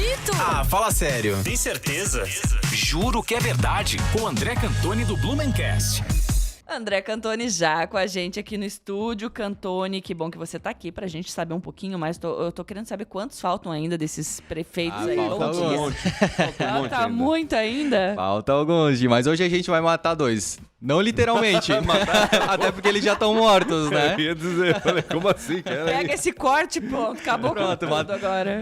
mito? Ah, fala sério. Tem certeza? Juro que é verdade. Com André Cantoni do Blumencast. André Cantoni já com a gente aqui no estúdio. Cantoni, que bom que você tá aqui pra gente saber um pouquinho mais. Eu tô querendo saber quantos faltam ainda desses prefeitos aí. Falta alguns. Falta muito ainda? Falta alguns, Gi, mas hoje a gente vai matar 2. Não literalmente, até porque eles já estão mortos, né? Eu ia dizer, falei, como assim, cara? Pega esse corte, pronto, acabou com tudo agora.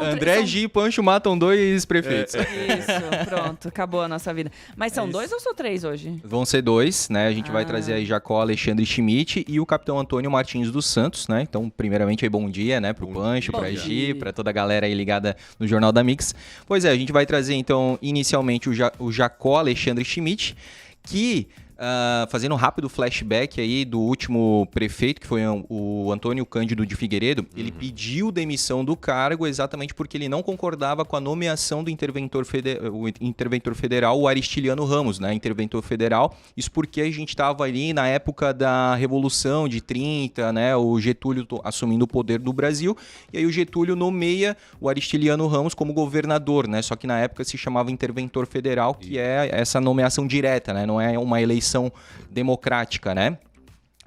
André, Gi e Pancho matam 2 prefeitos. Isso, pronto, acabou a nossa vida. Mas são 2 ou são 3 hoje? Vão ser 2, né? A gente vai trazer aí Jacó Alexandre Schmidt e o capitão Antônio Martins dos Santos, né? Então, primeiramente aí bom dia, né? Pro Pancho, pra Gi, pra toda a galera aí ligada no Jornal da Mix. Pois é, a gente vai trazer então inicialmente o Jacó Alexandre Schmidt, que, fazendo um rápido flashback aí do último prefeito, que foi o Antônio Cândido de Figueiredo, ele pediu demissão do cargo exatamente porque ele não concordava com a nomeação do interventor federal, o Aristiliano Ramos, né? Interventor federal. Isso porque a gente estava ali na época da Revolução de 30, né? O Getúlio assumindo o poder do Brasil, e aí o Getúlio nomeia o Aristiliano Ramos como governador, né? Só que na época se chamava interventor federal, que é essa nomeação direta, né? Não é uma eleição democrática, né?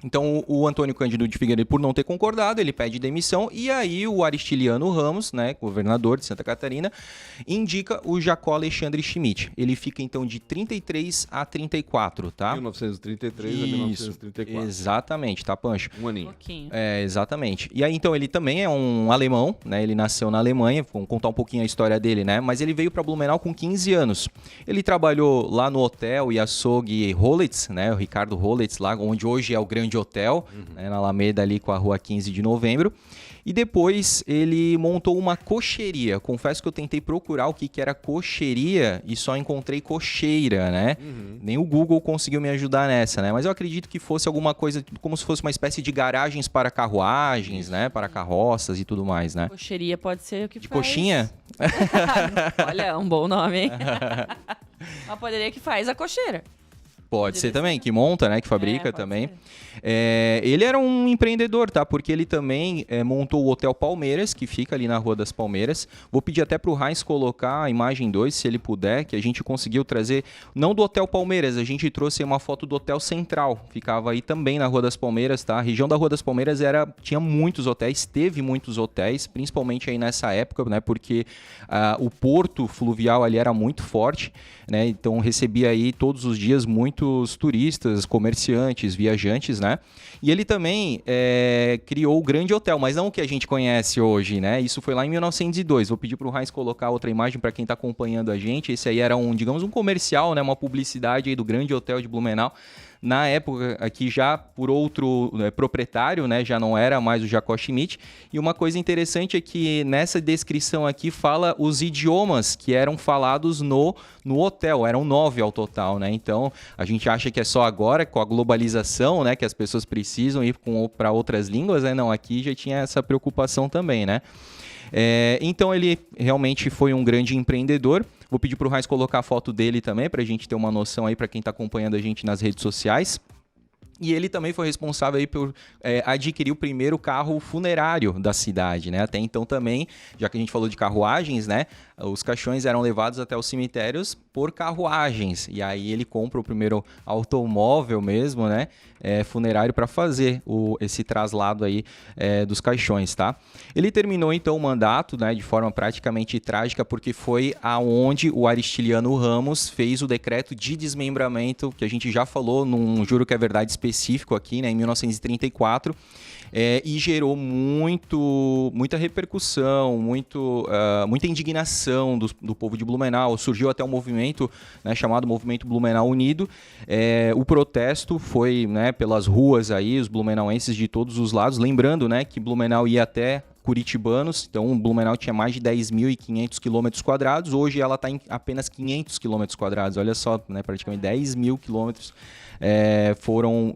Então, o Antônio Cândido de Figueiredo, por não ter concordado, ele pede demissão e aí o Aristiliano Ramos, né, governador de Santa Catarina, indica o Jacó Alexandre Schmidt. Ele fica, então, de 33 a 34, tá? 1933 a 1934. Exatamente, tá, Pancho? Um aninho. Pouquinho. Exatamente. E aí, então, ele também é um alemão, né? Ele nasceu na Alemanha, vamos contar um pouquinho a história dele, né? Mas ele veio para Blumenau com 15 anos. Ele trabalhou lá no hotel e açougue Hollitz, né? O Ricardo Hollitz, lá onde hoje é o Grande Hotel, né, na Alameda ali com a rua 15 de novembro. E depois ele montou uma cocheria. Confesso que eu tentei procurar o que era cocheria e só encontrei cocheira, né? Nem o Google conseguiu me ajudar nessa, né? Mas eu acredito que fosse alguma coisa como se fosse uma espécie de garagens para carruagens, né? Para carroças e tudo mais, né? Cocheria pode ser o que De faz. coxinha? Olha, é um bom nome, hein? Mas poderia que faz a cocheira. Pode ser também, que monta, né? Que fabrica pode também. ser. Ele era um empreendedor, tá? Porque ele também montou o Hotel Palmeiras, que fica ali na Rua das Palmeiras. Vou pedir até pro Heinz colocar a imagem 2, se ele puder, que a gente conseguiu trazer, não do Hotel Palmeiras, a gente trouxe uma foto do Hotel Central. Ficava aí também na Rua das Palmeiras, tá? A região da Rua das Palmeiras tinha muitos hotéis, teve muitos hotéis, principalmente aí nessa época, né? Porque o porto fluvial ali era muito forte, né? Então recebia aí todos os dias muitos turistas, comerciantes, viajantes, né? E ele também criou o Grande Hotel, mas não o que a gente conhece hoje, né? Isso foi lá em 1902. Vou pedir para o Heinz colocar outra imagem para quem está acompanhando a gente. Esse aí era digamos, um comercial, né? Uma publicidade aí do Grande Hotel de Blumenau. Na época, aqui já por outro proprietário, né? Já não era mais o Jacó Schmidt. E uma coisa interessante é que nessa descrição aqui fala os idiomas que eram falados no hotel. Eram 9 ao total, né? Então, a gente acha que é só agora, com a globalização, né? Que as pessoas precisam ir para outras línguas, né? Não, aqui já tinha essa preocupação também, né? Então, ele realmente foi um grande empreendedor. Vou pedir para o Heinz colocar a foto dele também, para a gente ter uma noção aí para quem está acompanhando a gente nas redes sociais. E ele também foi responsável aí por adquirir o primeiro carro funerário da cidade, né? Até então também, já que a gente falou de carruagens, né? Os caixões eram levados até os cemitérios por carruagens. E aí ele compra o primeiro automóvel mesmo, né? Funerário para fazer esse traslado aí dos caixões, tá? Ele terminou então o mandato, né? De forma praticamente trágica, porque foi aonde o Aristiliano Ramos fez o decreto de desmembramento, que a gente já falou num Juro que é Verdade específico aqui, né? Em 1934. E gerou muita repercussão, muita indignação do povo de Blumenau. Surgiu até um movimento, né, chamado Movimento Blumenau Unido. O protesto foi, né, pelas ruas aí, os blumenauenses de todos os lados. Lembrando, né, que Blumenau ia até curitibanos, então Blumenau tinha mais de 10.500 quilômetros quadrados, hoje ela está em apenas 500 quilômetros quadrados, olha só, né, praticamente 10 mil quilômetros foram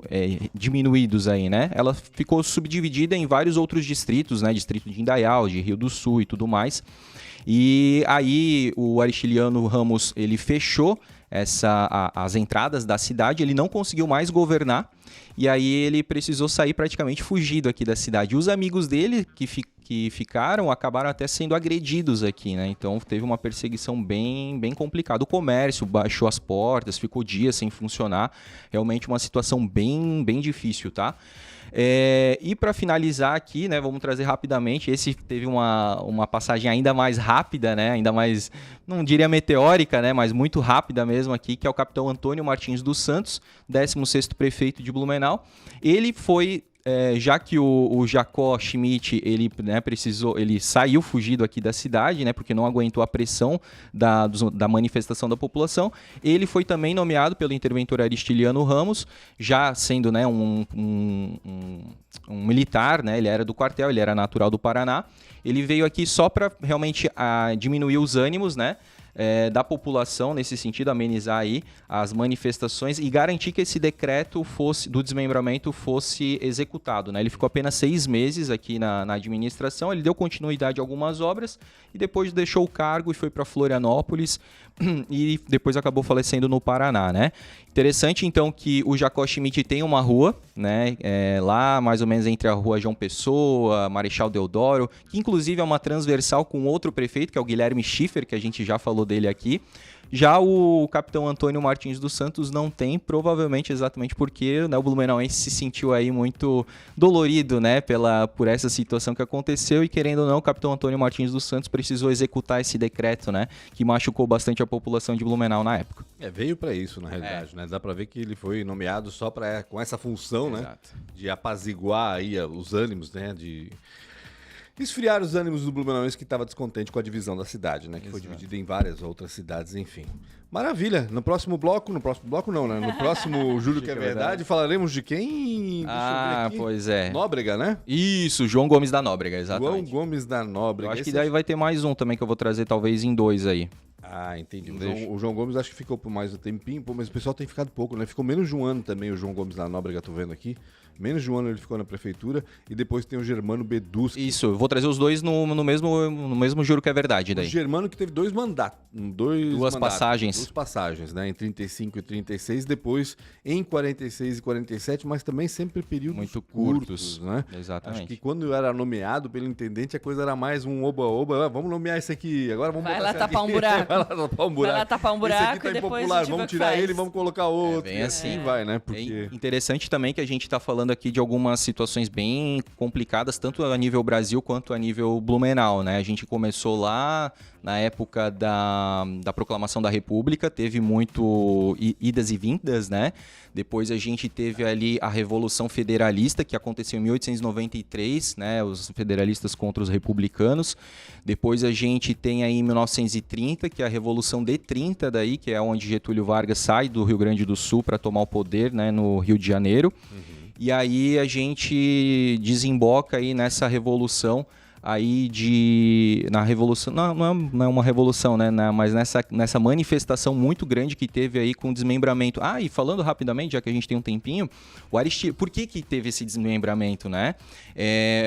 diminuídos aí, né? Ela ficou subdividida em vários outros distritos, né? Distrito de Indaial, de Rio do Sul e tudo mais. E aí o Aristiliano Ramos, ele fechou as entradas da cidade, ele não conseguiu mais governar. E aí ele precisou sair praticamente fugido aqui da cidade. Os amigos dele que ficaram acabaram até sendo agredidos aqui, né? Então teve uma perseguição bem complicada. O comércio baixou as portas, ficou dias sem funcionar. Realmente uma situação bem difícil, tá? E para finalizar aqui, né, vamos trazer rapidamente, esse teve uma passagem ainda mais rápida, né, ainda mais, não diria meteórica, né, mas muito rápida mesmo aqui, que é o capitão Antônio Martins dos Santos, 16º prefeito de Blumenau. Ele foi... já que o Jacó Schmidt, ele, né, ele saiu fugido aqui da cidade, né, porque não aguentou a pressão da manifestação da população, ele foi também nomeado pelo interventor Aristiliano Ramos, já sendo, né, um militar, né, ele era do quartel, ele era natural do Paraná. Ele veio aqui só para realmente diminuir os ânimos, né, da população, nesse sentido, amenizar aí as manifestações e garantir que esse decreto do desmembramento fosse executado, né? Ele ficou apenas 6 meses aqui na administração, ele deu continuidade a algumas obras e depois deixou o cargo e foi para Florianópolis e depois acabou falecendo no Paraná, né? Interessante, então, que o Jacó Schmidt tem uma rua, né? Lá mais ou menos entre a rua João Pessoa, Marechal Deodoro, que inclusive é uma transversal com outro prefeito, que é o Guilherme Schiffer, que a gente já falou dele aqui. Já o capitão Antônio Martins dos Santos não tem, provavelmente exatamente porque, né, o blumenauense se sentiu aí muito dolorido, né, por essa situação que aconteceu e, querendo ou não, o capitão Antônio Martins dos Santos precisou executar esse decreto, né, que machucou bastante a população de Blumenau na época. Veio para isso, na realidade, né? Dá para ver que ele foi nomeado só com essa função, exato, né, de apaziguar aí os ânimos, né, de esfriar os ânimos do blumenauense que estava descontente com a divisão da cidade, né? Que foi dividida em várias outras cidades, enfim. Maravilha. No próximo bloco não, né? No próximo Júlio que é Verdade, falaremos de quem? Pois é. Nóbrega, né? Isso, João Gomes da Nóbrega, exatamente. João Gomes da Nóbrega. Eu acho que daí vai ter mais um também que eu vou trazer talvez em 2 aí. Entendi. O João Gomes acho que ficou por mais um tempinho, mas o pessoal tem ficado pouco, né? Ficou menos de um ano também o João Gomes da Nóbrega, tô vendo aqui. Menos de um ano ele ficou na prefeitura e depois tem o Germano Beduschi. Isso, eu vou trazer os dois no mesmo Juro que é Verdade daí. O Germano que teve 2 mandatos. Duas passagens, né? Em 35 e 36, depois em 46 e 47, mas também sempre períodos muito curtos, né? Exatamente. Acho que quando era nomeado pelo intendente, a coisa era mais um oba-oba. Vamos nomear esse aqui, agora vamos Vai lá tapar um buraco. Vai lá tapar um buraco. Esse aqui tá e depois impopular, vamos tirar ele e vamos colocar outro. Bem assim. Vai, né? Porque... É interessante também que a gente tá falando aqui de algumas situações bem complicadas, tanto a nível Brasil quanto a nível Blumenau, né? A gente começou lá na época da proclamação da República, teve muito idas e vindas, né? Depois a gente teve ali a Revolução Federalista, que aconteceu em 1893, né? Os federalistas contra os republicanos. Depois a gente tem aí em 1930, que é a Revolução de 30 daí, que é onde Getúlio Vargas sai do Rio Grande do Sul para tomar o poder, né? No Rio de Janeiro. E aí a gente desemboca aí nessa revolução aí na revolução, não é uma revolução, né, mas nessa manifestação muito grande que teve aí com o desmembramento. E falando rapidamente, já que a gente tem um tempinho, por que teve esse desmembramento, né?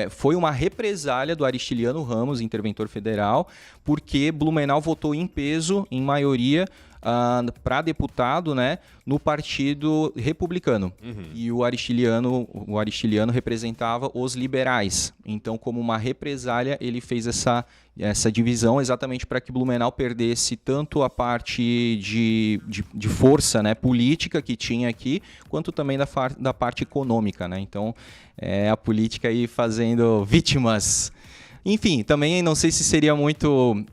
Foi uma represália do Aristiliano Ramos, interventor federal, porque Blumenau votou em peso, em maioria, para deputado, né, no Partido Republicano. E o Aristiliano representava os liberais. Então, como uma represália, ele fez essa divisão exatamente para que Blumenau perdesse tanto a parte de força, né, política que tinha aqui, quanto também da parte econômica, né? Então, a política aí fazendo vítimas. Enfim, também não sei se seria muito,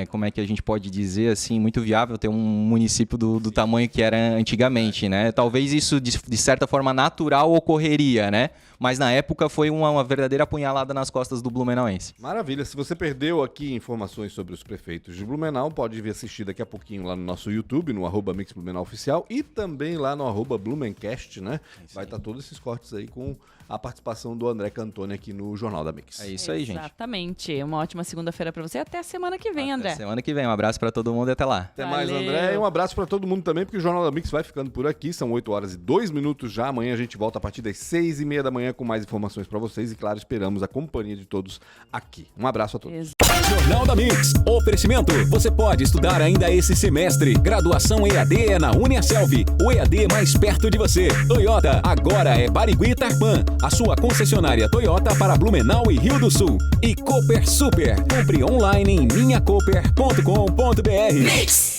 como é que a gente pode dizer assim, muito viável ter um município do tamanho que era antigamente, né? Talvez isso, de certa forma, natural ocorreria, né? Mas na época foi uma verdadeira apunhalada nas costas do blumenauense. Maravilha. Se você perdeu aqui informações sobre os prefeitos de Blumenau, pode vir assistir daqui a pouquinho lá no nosso YouTube, no @MixBlumenauOficial e também lá no @Blumencast, né? Vai estar todos esses cortes aí com a participação do André Cantoni aqui no Jornal da Mix. É isso aí, gente. Exatamente. Uma ótima segunda-feira para você. Até a semana que vem, André. Até semana que vem. Um abraço para todo mundo e até lá. Até mais, André. E um abraço para todo mundo também, porque o Jornal da Mix vai ficando por aqui. São 8h02 já. Amanhã a gente volta a partir das 6h30 da manhã com mais informações para vocês. E, claro, esperamos a companhia de todos aqui. Um abraço a todos. Jornal da Mix. Oferecimento. Você pode estudar ainda esse semestre. Graduação EAD é na UniaSelv. O EAD mais perto de você. Toyota, agora é Barigui e Tarpan. A sua concessionária Toyota para Blumenau e Rio do Sul. E Cooper Super. Compre online em minhacooper.com.br.